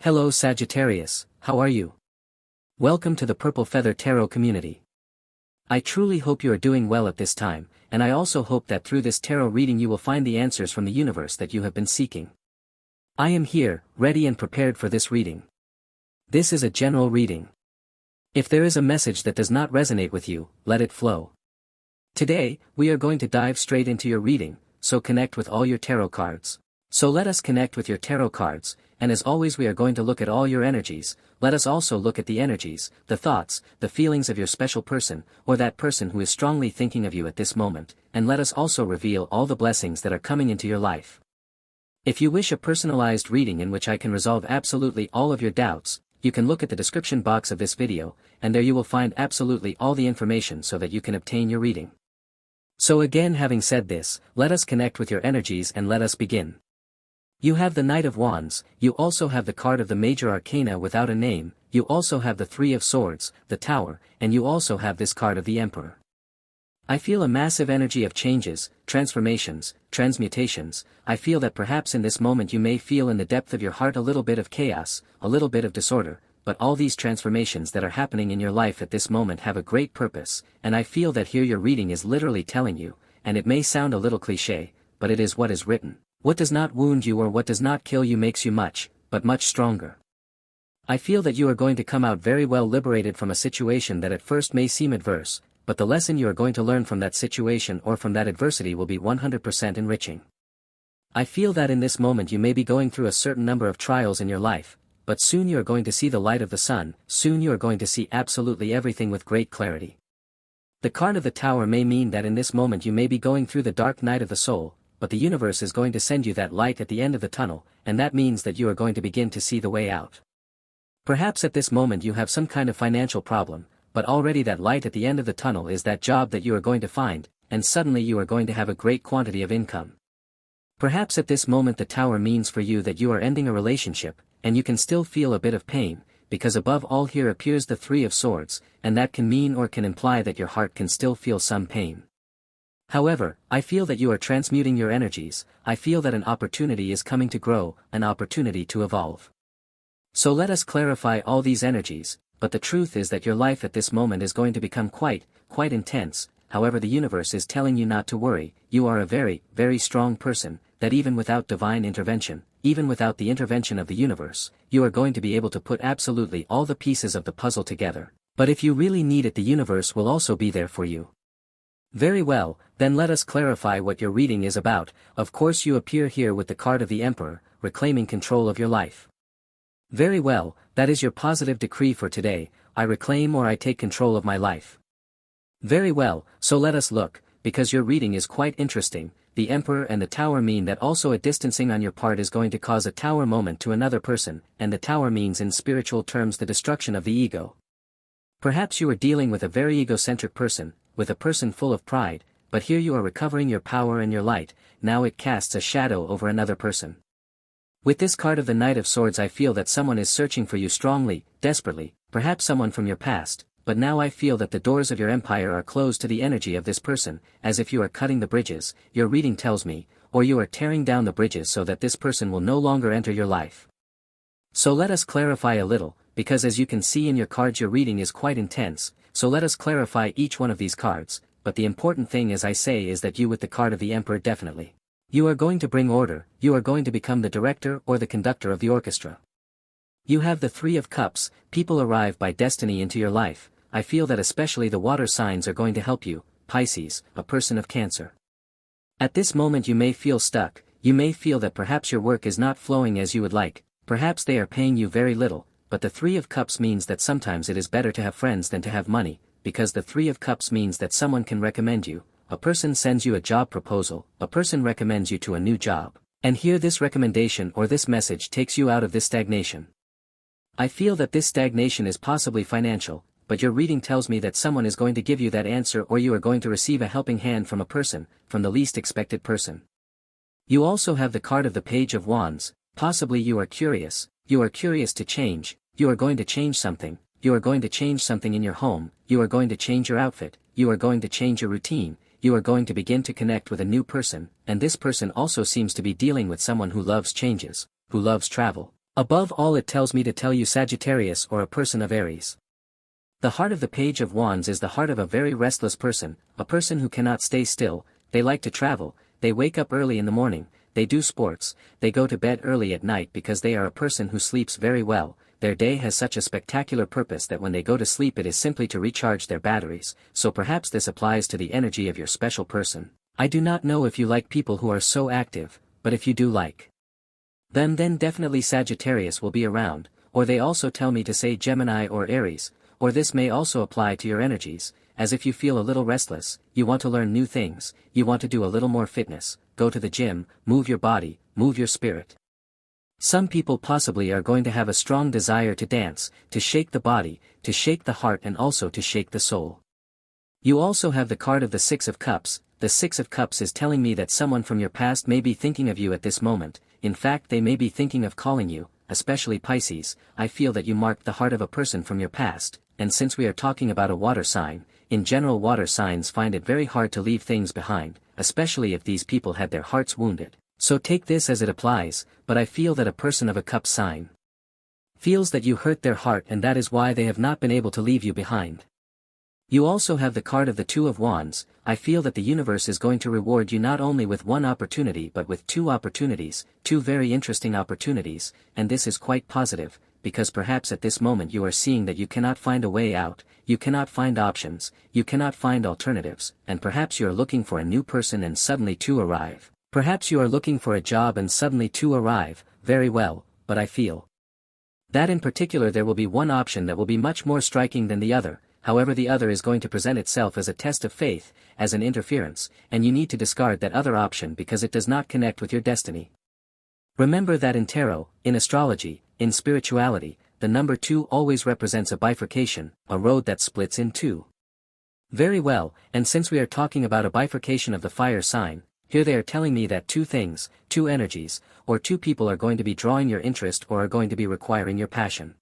Hello Sagittarius, how are you? Welcome to the Purple Feather Tarot community. I truly hope you are doing well at this time, and I also hope that through this tarot reading you will find the answers from the universe that you have been seeking. I am here, ready and prepared for this reading. This is a general reading. If there is a message that does not resonate with you, let it flow. Today, we are going to dive straight into your reading, so connect with all your tarot cards. So let us connect with your tarot cards, and as always we are going to look at all your energies. Let us also look at the energies, the thoughts, the feelings of your special person, or that person who is strongly thinking of you at this moment, and let us also reveal all the blessings that are coming into your life. If you wish a personalized reading in which I can resolve absolutely all of your doubts, you can look at the description box of this video, and there you will find absolutely all the information so that you can obtain your reading. So again, having said this, let us connect with your energies and let us begin. You have the Knight of Wands, you also have the card of the Major Arcana without a name, you also have the Three of Swords, the Tower, and you also have this card of the Emperor. I feel a massive energy of changes, transformations, transmutations. I feel that perhaps in this moment you may feel in the depth of your heart a little bit of chaos, a little bit of disorder, but all these transformations that are happening in your life at this moment have a great purpose, and I feel that here your reading is literally telling you, and it may sound a little cliché, but it is what is written. What does not wound you or what does not kill you makes you much, but much stronger. I feel that you are going to come out very well liberated from a situation that at first may seem adverse, but the lesson you are going to learn from that situation or from that adversity will be 100% enriching. I feel that in this moment you may be going through a certain number of trials in your life, but soon you are going to see the light of the sun, soon you are going to see absolutely everything with great clarity. The card of the Tower may mean that in this moment you may be going through the dark night of the soul, but the universe is going to send you that light at the end of the tunnel, and that means that you are going to begin to see the way out. Perhaps at this moment you have some kind of financial problem, but already that light at the end of the tunnel is that job that you are going to find, and suddenly you are going to have a great quantity of income. Perhaps at this moment the Tower means for you that you are ending a relationship, and you can still feel a bit of pain, because above all here appears the Three of Swords, and that can mean or can imply that your heart can still feel some pain. However, I feel that you are transmuting your energies. I feel that an opportunity is coming to grow, an opportunity to evolve. So let us clarify all these energies, but the truth is that your life at this moment is going to become quite intense. However, the universe is telling you not to worry. You are a very, very strong person, that even without divine intervention, even without the intervention of the universe, you are going to be able to put absolutely all the pieces of the puzzle together. But if you really need it, the universe will also be there for you. Very well, then let us clarify what your reading is about. Of course you appear here with the card of the Emperor, reclaiming control of your life. Very well, that is your positive decree for today. I reclaim or I take control of my life. Very well, so let us look, because your reading is quite interesting. The Emperor and the Tower mean that also a distancing on your part is going to cause a Tower moment to another person, and the Tower means in spiritual terms the destruction of the ego. Perhaps you are dealing with a very egocentric person, with a person full of pride, but here you are recovering your power and your light. Now it casts a shadow over another person. With this card of the Knight of Swords I feel that someone is searching for you strongly, desperately, perhaps someone from your past, but now I feel that the doors of your empire are closed to the energy of this person, as if you are cutting the bridges, your reading tells me, or you are tearing down the bridges so that this person will no longer enter your life. So let us clarify a little, because as you can see in your cards your reading is quite intense, so let us clarify each one of these cards, but the important thing as I say is that you with the card of the Emperor definitely. You are going to bring order, you are going to become the director or the conductor of the orchestra. You have the Three of Cups, people arrive by destiny into your life. I feel that especially the water signs are going to help you, Pisces, a person of Cancer. At this moment you may feel stuck, you may feel that perhaps your work is not flowing as you would like, perhaps they are paying you very little. But the Three of Cups means that sometimes it is better to have friends than to have money, because the Three of Cups means that someone can recommend you, a person sends you a job proposal, a person recommends you to a new job, and here this recommendation or this message takes you out of this stagnation. I feel that this stagnation is possibly financial, but your reading tells me that someone is going to give you that answer or you are going to receive a helping hand from a person, from the least expected person. You also have the card of the Page of Wands, possibly you are curious to change. You are going to change something, you are going to change something in your home, you are going to change your outfit, you are going to change your routine, you are going to begin to connect with a new person, and this person also seems to be dealing with someone who loves changes, who loves travel, Above all, it tells me to tell you Sagittarius or a person of Aries. The heart of the Page of Wands is the heart of a very restless person, a person who cannot stay still. They like to travel, they wake up early in the morning, they do sports, they go to bed early at night because they are a person who sleeps very well. Their day has such a spectacular purpose that when they go to sleep it is simply to recharge their batteries, so perhaps this applies to the energy of your special person. I do not know if you like people who are so active, but if you do like them, then definitely Sagittarius will be around. Or they also tell me to say Gemini or Aries, or this may also apply to your energies, as if you feel a little restless, you want to learn new things, you want to do a little more fitness, go to the gym, move your body, move your spirit. Some people possibly are going to have a strong desire to dance, to shake the body, to shake the heart, and also to shake the soul. You also have the card of the Six of Cups. The Six of Cups is telling me that someone from your past may be thinking of you at this moment. In fact, they may be thinking of calling you, especially Pisces. I feel that you marked the heart of a person from your past, and since we are talking about a water sign, in general water signs find it very hard to leave things behind, especially if these people had their hearts wounded. So take this as it applies, but I feel that a person of a cup sign feels that you hurt their heart, and that is why they have not been able to leave you behind. You also have the card of the Two of Wands. I feel that the universe is going to reward you not only with one opportunity but with two opportunities, two very interesting opportunities, and this is quite positive, because perhaps at this moment you are seeing that you cannot find a way out, you cannot find options, you cannot find alternatives, and perhaps you are looking for a new person and suddenly two arrive. Perhaps you are looking for a job and suddenly two arrive. Very well, but I feel that in particular there will be one option that will be much more striking than the other. However, the other is going to present itself as a test of faith, as an interference, and you need to discard that other option because it does not connect with your destiny. Remember that in tarot, in astrology, in spirituality, the number 2 always represents a bifurcation, a road that splits in two. Very well, and since we are talking about a bifurcation of the fire sign, here they are telling me that two things, two energies, or two people are going to be drawing your interest or are going to be requiring your passion.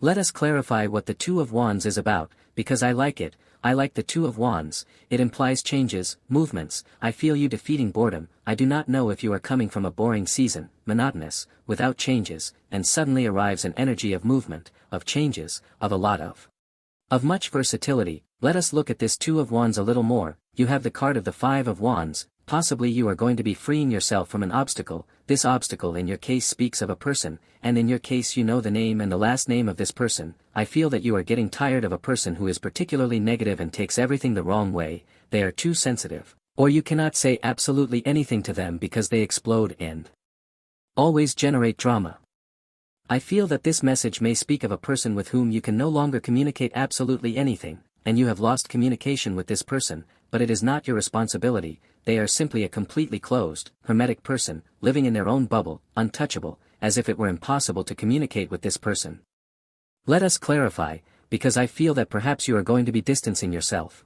Let us clarify what the Two of Wands is about, because I like it. I like the Two of Wands. It implies changes, movements. I feel you defeating boredom. I do not know if you are coming from a boring season, monotonous, without changes, and suddenly arrives an energy of movement, of changes, of a lot of much versatility. Let us look at this Two of Wands a little more. You have the card of the Five of Wands. Possibly you are going to be freeing yourself from an obstacle. This obstacle in your case speaks of a person, and in your case you know the name and the last name of this person. I feel that you are getting tired of a person who is particularly negative and takes everything the wrong way. They are too sensitive, or you cannot say absolutely anything to them because they explode and always generate drama. I feel that this message may speak of a person with whom you can no longer communicate absolutely anything, and you have lost communication with this person, but it is not your responsibility. They are simply a completely closed, hermetic person, living in their own bubble, untouchable, as if it were impossible to communicate with this person. Let us clarify, because I feel that perhaps you are going to be distancing yourself.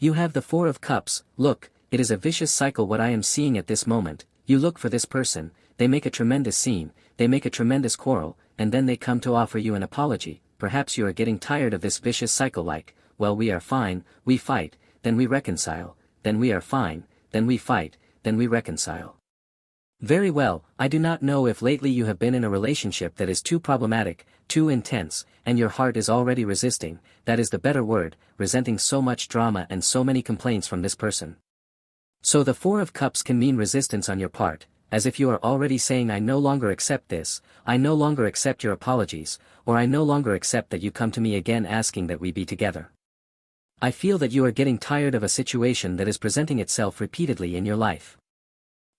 You have the Four of Cups. Look, it is a vicious cycle what I am seeing at this moment. You look for this person, they make a tremendous scene, they make a tremendous quarrel, and then they come to offer you an apology. Perhaps you are getting tired of this vicious cycle like, well, we are fine, we fight, then we reconcile, then we are fine, then we fight, then we reconcile. Very well, I do not know if lately you have been in a relationship that is too problematic, too intense, and your heart is already resisting, that is the better word, resenting so much drama and so many complaints from this person. So the Four of Cups can mean resistance on your part, as if you are already saying I no longer accept this, I no longer accept your apologies, or I no longer accept that you come to me again asking that we be together. I feel that you are getting tired of a situation that is presenting itself repeatedly in your life.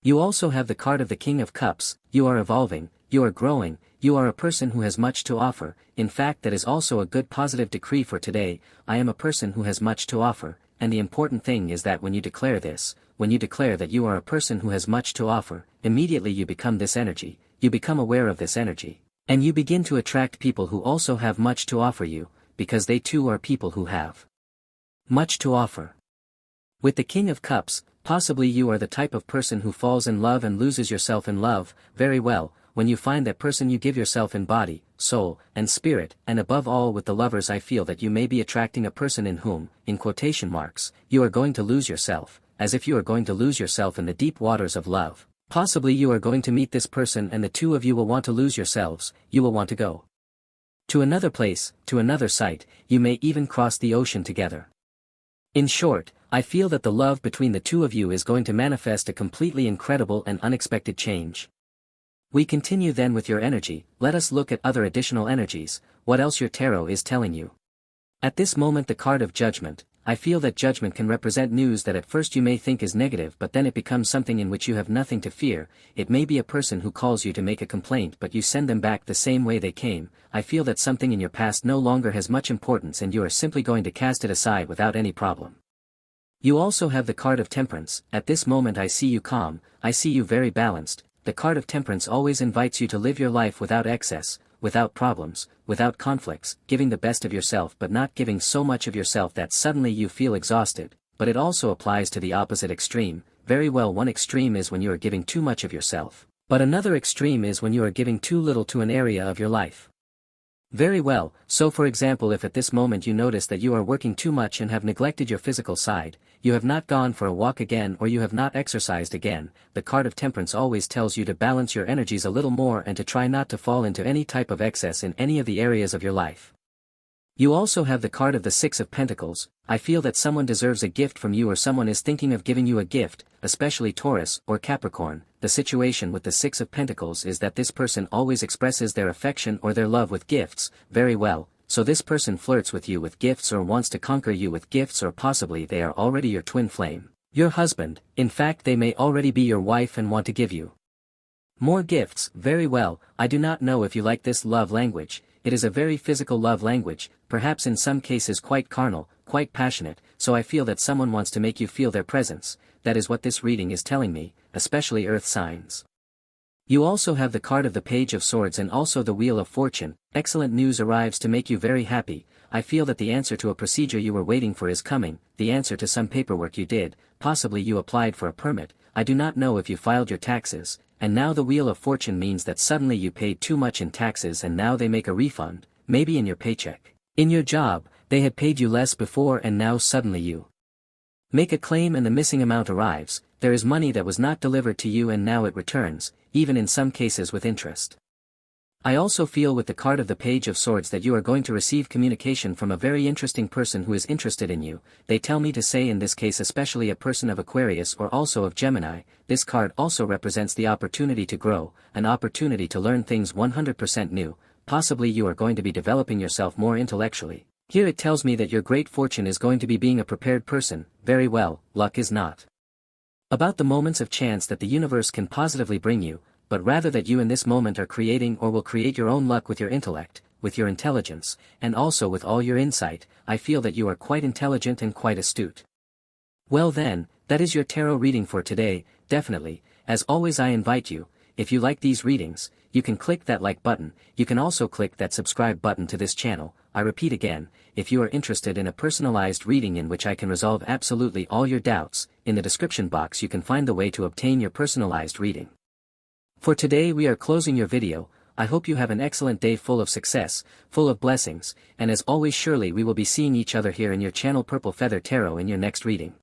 You also have the card of the King of Cups. You are evolving, you are growing, you are a person who has much to offer. In fact, that is also a good positive decree for today. I am a person who has much to offer, and the important thing is that when you declare this, when you declare that you are a person who has much to offer, immediately you become this energy, you become aware of this energy, and you begin to attract people who also have much to offer you, because they too are people who have much to offer. With the King of Cups, possibly you are the type of person who falls in love and loses yourself in love. Very well, when you find that person you give yourself in body, soul, and spirit, and above all with the lovers I feel that you may be attracting a person in whom, in quotation marks, you are going to lose yourself, as if you are going to lose yourself in the deep waters of love. Possibly you are going to meet this person and the two of you will want to lose yourselves, you will want to go to another place, to another site, you may even cross the ocean together. In short, I feel that the love between the two of you is going to manifest a completely incredible and unexpected change. We continue then with your energy. Let us look at other additional energies, what else your tarot is telling you. At this moment the card of Judgment, I feel that Judgment can represent news that at first you may think is negative but then it becomes something in which you have nothing to fear. It may be a person who calls you to make a complaint but you send them back the same way they came. I feel that something in your past no longer has much importance and you are simply going to cast it aside without any problem. You also have the card of Temperance. At this moment I see you calm, I see you very balanced. The card of Temperance always invites you to live your life without excess, without problems, without conflicts, giving the best of yourself but not giving so much of yourself that suddenly you feel exhausted, but it also applies to the opposite extreme. Very well, one extreme is when you are giving too much of yourself, but another extreme is when you are giving too little to an area of your life. Very well, so for example if at this moment you notice that you are working too much and have neglected your physical side, you have not gone for a walk again or you have not exercised again, the card of Temperance always tells you to balance your energies a little more and to try not to fall into any type of excess in any of the areas of your life. You also have the card of the Six of Pentacles. I feel that someone deserves a gift from you or someone is thinking of giving you a gift, especially Taurus or Capricorn. The situation with the Six of Pentacles is that this person always expresses their affection or their love with gifts. Very well, so this person flirts with you with gifts or wants to conquer you with gifts, or possibly they are already your twin flame, your husband. In fact they may already be your wife and want to give you more gifts. Very well, I do not know if you like this love language. It is a very physical love language, perhaps in some cases quite carnal, quite passionate, so I feel that someone wants to make you feel their presence. That is what this reading is telling me, especially earth signs. You also have the card of the Page of Swords and also the Wheel of Fortune. Excellent news arrives to make you very happy. I feel that the answer to a procedure you were waiting for is coming, the answer to some paperwork you did, possibly you applied for a permit, I do not know if you filed your taxes, and now the Wheel of Fortune means that suddenly you paid too much in taxes and now they make a refund, maybe in your paycheck. In your job, they had paid you less before and now suddenly you make a claim and the missing amount arrives. There is money that was not delivered to you and now it returns, even in some cases with interest. I also feel with the card of the Page of Swords that you are going to receive communication from a very interesting person who is interested in you. They tell me to say in this case especially a person of Aquarius or also of Gemini. This card also represents the opportunity to grow, an opportunity to learn things 100% new. Possibly you are going to be developing yourself more intellectually. Here it tells me that your great fortune is going to be being a prepared person. Very well, luck is not about the moments of chance that the universe can positively bring you, but rather that you in this moment are creating or will create your own luck with your intellect, with your intelligence, and also with all your insight. I feel that you are quite intelligent and quite astute. Well then, that is your tarot reading for today. Definitely, as always I invite you, if you like these readings, you can click that like button, you can also click that subscribe button to this channel. I repeat again, if you are interested in a personalized reading in which I can resolve absolutely all your doubts, in the description box you can find the way to obtain your personalized reading. For today we are closing your video. I hope you have an excellent day full of success, full of blessings, and as always surely we will be seeing each other here in your channel Purple Feather Tarot in your next reading.